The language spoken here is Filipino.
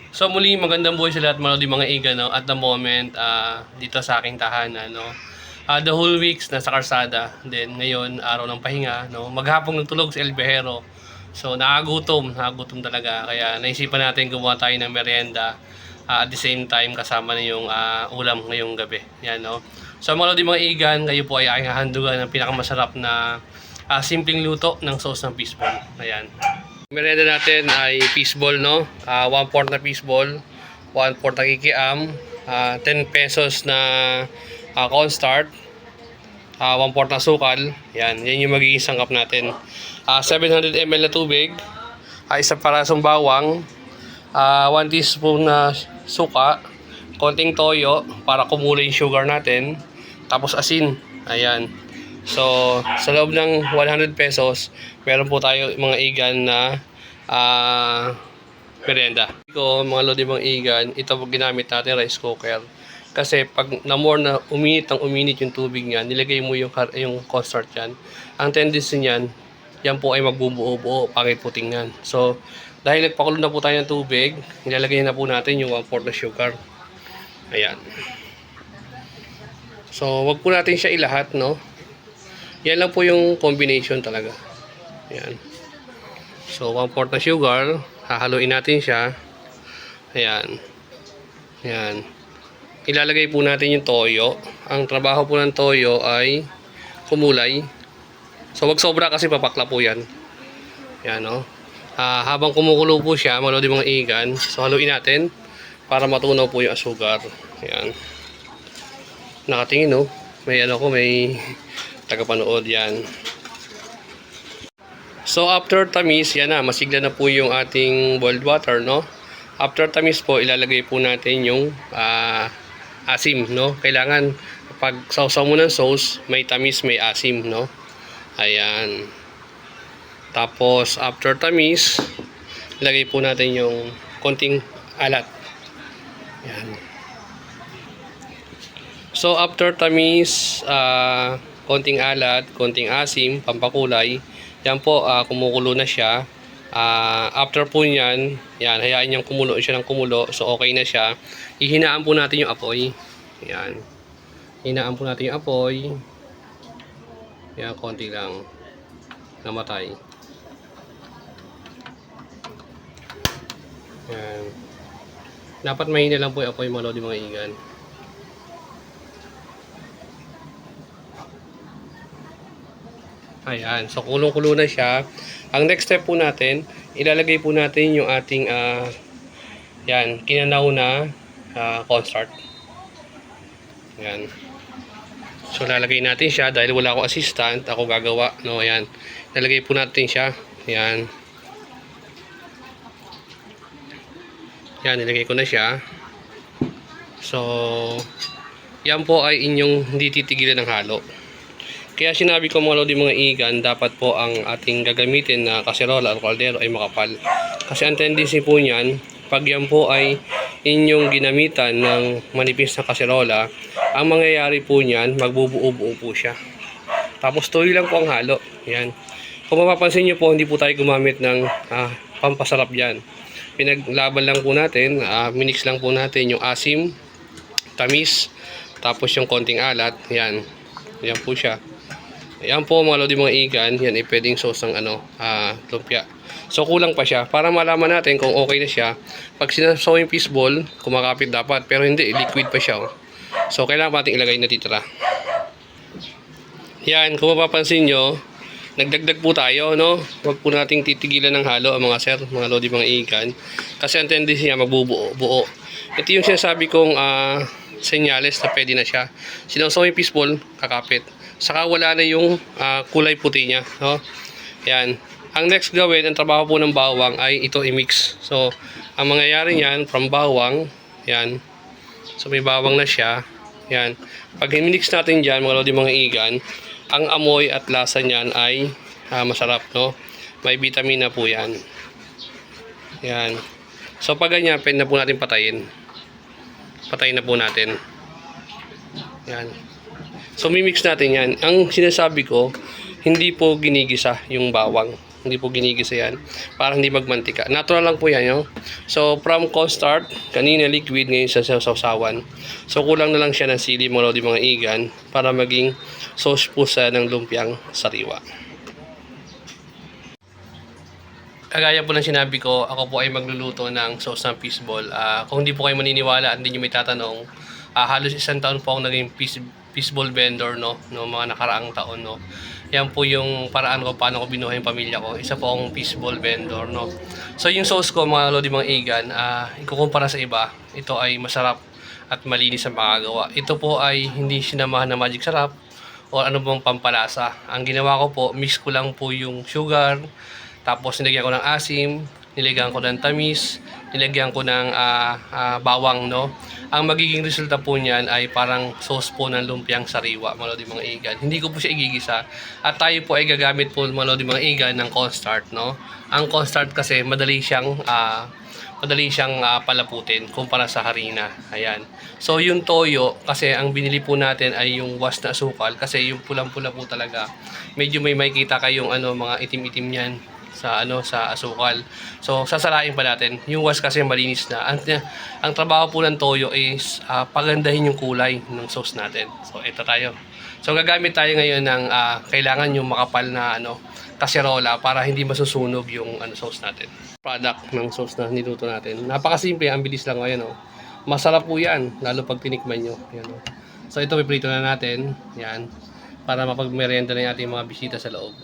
So muli, magandang buhay sa lahat mga iga, no? At the moment, dito sa aking tahanan, no? The whole weeks nasa karsada. Then ngayon, araw ng pahinga, no? Maghapong nagtulog sa El Bejero. So nakagutom talaga. Kaya naisipan natin gumawa tayo ng merienda. At the same time, kasama na yung ulam ngayong gabi. Yan, no? So mga igan, kayo po ay aking hahandugan ng pinakamasarap na simpleng luto ng sauce ng fishball. Ayan. Merienda natin ay fishball, no? 1/4 na fishball, 1/4 na kikiam, 10 pesos na cornstarch, 1/4 na sukal. Yan yung magiging sangkap natin. 700 ml na tubig, isang parasong bawang, 1 teaspoon na suka, konting toyo para kumulay yung sugar natin, tapos asin. Ayan. So, sa loob ng 100 pesos, meron po tayo mga igan na merienda. Ito, mga lodi mga igan, ito po ginamit natin rice cooker. Kasi pag uminit yung tubig niyan, nilagay mo yung cornstarch yan. Ang tendency niyan, yan po ay magbubuo-buo, pangit po tingnan. So, dahil nagpakulo na po tayo ng tubig, nilalagay na po natin yung 1/4 na sugar. Ayan. So, wag po natin siya ilahat, no? Yan lang po yung combination talaga. Ayan. So, 1/4 na sugar. Hahaluin natin siya. Ayan. Ayan. Ilalagay po natin yung toyo. Ang trabaho po ng toyo ay kumulay. So, wag sobra kasi papakla po yan. Ayan, no? Habang kumukulo po siya, mga igan, so haluin natin para matunaw po yung asukar. Ayan. Nakatingin, no? May tagapanood yan. So after tamis, yan na, masigla na po yung ating boiled water, no? After tamis po, ilalagay po natin yung asim, no? Kailangan pag sausaw mo ng sauce, may tamis, may asim, no? Ayan. Tapos after tamis, ilagay po natin yung konting alat. Ayan. So after tamis, konting alat, konting asim, pampakulay. Yan po, kumukulo na siya. After po niyan, yan, hayaan niyang kumulo siya ng kumulo. So okay na siya. Ihinaan po natin yung apoy. Yan. Hinaan po natin yung apoy. Yan, konti lang. Namatay. Yan. Dapat mahina lang po yung apoy mga lodi mga igan. Ayan, so kulong-kulo na siya. Ang next step po natin, ilalagay po natin yung ating yan, kinanaw na cornstarch. Ayan. So lalagay natin siya dahil wala akong assistant, ako gagawa, no? Ayan. Lalagay po natin siya. Ayan. Yan, nilagay ko na siya. So yan po ay inyong hindi titigilan ng halo. Kaya sinabi ko mga lodi mga igan, dapat po ang ating gagamitin na kaserola o kaldero ay makapal. Kasi ang tendency po niyan, pag yan po ay inyong ginamitan ng manipis na kaserola, ang mangyayari po niyan, magbubuo-buo po siya. Tapos tuloy lang po ang halo. Yan. Kung mapapansin nyo po, hindi po tayo gumamit ng pampasarap yan. Pinaglaban lang po natin, minix lang po natin yung asim, tamis, tapos yung konting alat. Yan. Yan po siya. Ayan po mga lodi mga igan, yan ay pwedeng sauce ng lumpia. So kulang pa siya para malaman natin kung okay na siya. Pag sinasaw yung fishball, kumakapit dapat, pero hindi, liquid pa siya. Oh. So kailangan pa natin ilagay na titira. Yan, kung mapapansin nyo, nagdagdag po tayo, no? Huwag po nating titigilan ng halo mga sir, mga lodi mga igan. Kasi ang tendency niya magbubuo. Ito yung sinasabi kong senyales na pwede na siya. Sinasaw yung fishball, kakapit. Saka wala na yung kulay puti niya, no? Yan. Ang next gawin, ang trabaho po ng bawang ay ito i-mix. So, ang mangyayari niyan from bawang, yan. So, may bawang na siya. Yan. Pag i-mix natin diyan, mga lodi mga igan, ang amoy at lasa niyan ay masarap, no? May vitamina po yan. Yan. So, pag ganyan, pwede na po natin patayin. Patayin na po natin. Yan. So, mimix natin yan. Ang sinasabi ko, hindi po ginigisa yung bawang. Hindi po ginigisa yan. Para hindi magmantika. Natural lang po yan, no? So, from cornstarch, kanina liquid, ngayon sa sausawan. So, kulang na lang siya ng sili, mga lodi, mga igan, para maging sauce po sa ng lumpiang sariwa. Kagaya po ng sinabi ko, ako po ay magluluto ng sauce ng fishball. Kung hindi po kayo maniniwala at hindi nyo may tatanong, halos 1 taon po akong naging fishball vendor, no mga nakaraang taon, no. Yan po yung paraan ko paano ko binuhay yung pamilya ko. Isa po akong fishball vendor, no. So yung sauce ko, mga lodi, mga igan, ikukumpara sa iba, ito ay masarap at malinis ang makagawa. Ito po ay hindi sinamahan na magic sarap o ano bang pampalasa. Ang ginawa ko po, mix ko lang po yung sugar, tapos nilagyan ko ng asim, nilagyan ko ng tamis, nilagyan ko ng bawang, no. Ang magiging resulta po niyan ay parang sauce po ng lumpiang sariwa, mga lodi, mga igan. Hindi ko po siya igigisa. At tayo po ay gagamit po, mga lodi, mga igan, ng cornstarch, no. Ang cornstarch kasi madali siyang palaputin kumpara sa harina. Ayan. So yung toyo, kasi ang binili po natin ay yung wash na asukal, kasi yung pulang-pula po talaga. Medyo may makikita kayong mga itim-itim niyan sa asukal. So sasalain pa natin. Yung wash kasi malinis na. Ang trabaho po ng toyo is pagandahin yung kulay ng sauce natin. So ito tayo. So gagamit tayo ngayon ng kailangan yung makapal na kaserola para hindi masusunog yung sauce natin. Product ng sauce na niluto natin. Napakasimple, ang bilis lang ngayon, oh. Masarap po 'yan, lalo pag tinikman nyo. Yan, oh. So ito piprito na natin. Yan. Para mapagmerienda na yung ating mga bisita sa loob.